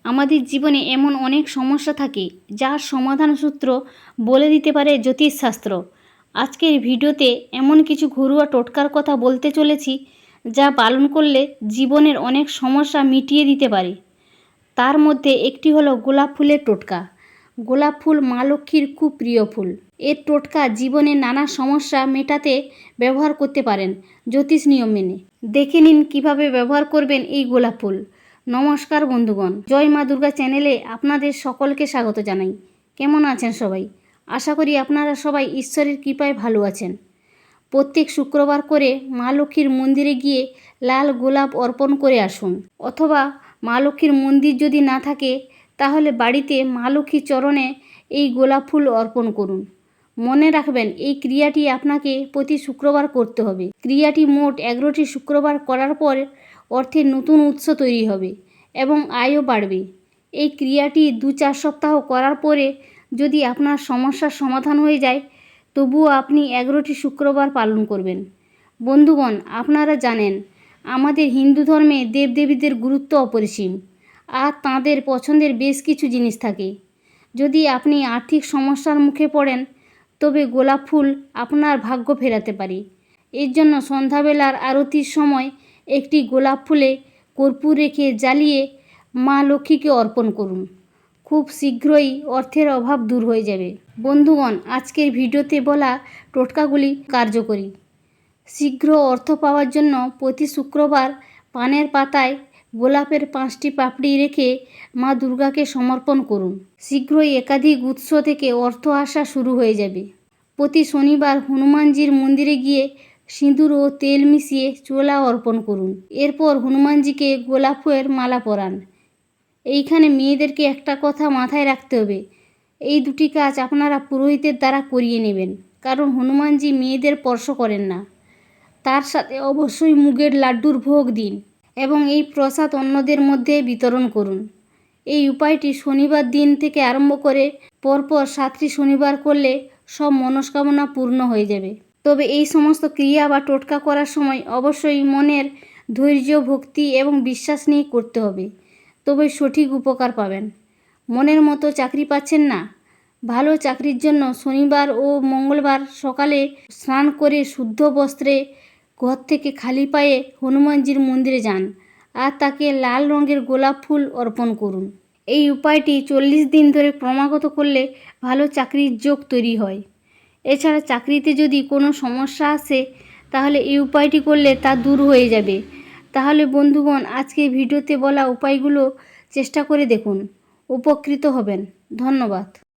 আমাদের জীবনে এমন অনেক সমস্যা থাকে যার সমাধান সূত্র বলে দিতে পারে জ্যোতিষশাস্ত্র। আজকের ভিডিওতে এমন কিছু ঘরোয়া টোটকার কথা বলতে চলেছি যা পালন করলে জীবনের অনেক সমস্যা মিটিয়ে দিতে পারে। তার মধ্যে একটি হলো গোলাপ ফুলের টোটকা। গোলাপ ফুল মা লক্ষ্মীর খুব প্রিয় ফুল। এর টোটকা জীবনের নানা সমস্যা মেটাতে ব্যবহার করতে পারেন জ্যোতিষ নিয়ম মেনে। দেখে নিন কিভাবে ব্যবহার করবেন এই গোলাপ ফুল। নমস্কার বন্ধুগণ, জয় মা দুর্গা চ্যানেলে আপনাদের সকলকে স্বাগত জানাই। কেমন আছেন সবাই? আশা করি আপনারা সবাই ঈশ্বরের কৃপায় ভালো আছেন। প্রত্যেক শুক্রবার করে মা লক্ষ্মীর মন্দিরে গিয়ে লাল গোলাপ অর্পণ করে আসুন, অথবা মা লক্ষ্মীর মন্দির যদি না থাকে তাহলে বাড়িতে মা লক্ষ্মীর চরণে এই গোলাপ ফুল অর্পণ করুন। মনে রাখবেন, এই ক্রিয়াটি আপনাকে প্রতি শুক্রবার করতে হবে। ক্রিয়াটি মোট 11টি শুক্রবার করার পর অর্থের নতুন উৎস তৈরি হবে এবং আয়ও বাড়বে। এই ক্রিয়াটি 2-4 সপ্তাহ করার পরে যদি আপনার সমস্যার সমাধান হয়ে যায়, তবুও আপনি 11টি শুক্রবার পালন করবেন। বন্ধুগণ, আপনারা জানেন আমাদের হিন্দু ধর্মে দেবদেবীদের গুরুত্ব অপরিসীম, আর তাঁদের পছন্দের বেশ কিছু জিনিস থাকে। যদি আপনি আর্থিক সমস্যার মুখে পড়েন, তবে গোলাপ ফুল আপনার ভাগ্য ফেরাতে পারে। এর জন্য সন্ধ্যাবেলার আরতির সময় একটি গোলাপ ফুলে কর্পূর রেখে জ্বালিয়ে মা লক্ষ্মীকে অর্পণ করুন। খুব শীঘ্রই অর্থের অভাব দূর হয়ে যাবে। বন্ধুগণ, আজকের ভিডিওতে বলা টোটকাগুলি কার্যকরী। শীঘ্র অর্থ পাওয়ার জন্য প্রতি শুক্রবার পানের পাতায় গোলাপের 5টি পাপড়ি রেখে মা দুর্গাকে সমর্পণ করুন। শীঘ্রই একাধিক উৎস থেকে অর্থ আসা শুরু হয়ে যাবে। প্রতি শনিবার হনুমানজির মন্দিরে গিয়ে সিঁদুর ও তেল মিশিয়ে চোলা অর্পণ করুন। এরপর হনুমানজিকে গোলাপ ফুলের মালা পরান। এইখানে মেয়েদেরকে একটা কথা মাথায় রাখতে হবে, এই দুটি কাজ আপনারা পুরোহিতের দ্বারা করিয়ে নেবেন, কারণ হনুমানজি মেয়েদের স্পর্শ করেন না। তার সাথে অবশ্যই মুগের লাড্ডুর ভোগ দিন এবং এই প্রসাদ অন্যদের মধ্যে বিতরণ করুন। এই উপায়টি শনিবার দিন থেকে আরম্ভ করে পরপর 7টি শনিবার করলে সব মনস্কামনা পূর্ণ হয়ে যাবে। তবে এই সমস্ত ক্রিয়া বা টোটকা করার সময় অবশ্যই মনের ধৈর্য, ভক্তি এবং বিশ্বাস নিয়ে করতে হবে, তবে সঠিক উপকার পাবেন। মনের মতো চাকরি পাচ্ছেন না? ভালো চাকরির জন্য শনিবার ও মঙ্গলবার সকালে স্নান করে শুদ্ধ বস্ত্রে ঘর থেকে খালি পায়ে হনুমানজির মন্দিরে যান আর তাকে লাল রঙের গোলাপ ফুল অর্পণ করুন। এই উপায়টি 40 দিন ধরে ক্রমাগত করলে ভালো চাকরির যোগ তৈরি হয়। এছাড়া চাকরিতে যদি কোনো সমস্যা আসে, তাহলে এই উপায়টি করলে তা দূর হয়ে যাবে। তাহলে বন্ধুগণ, আজকে ভিডিওতে বলা উপায়গুলো চেষ্টা করে দেখুন, উপকৃত হবেন। ধন্যবাদ।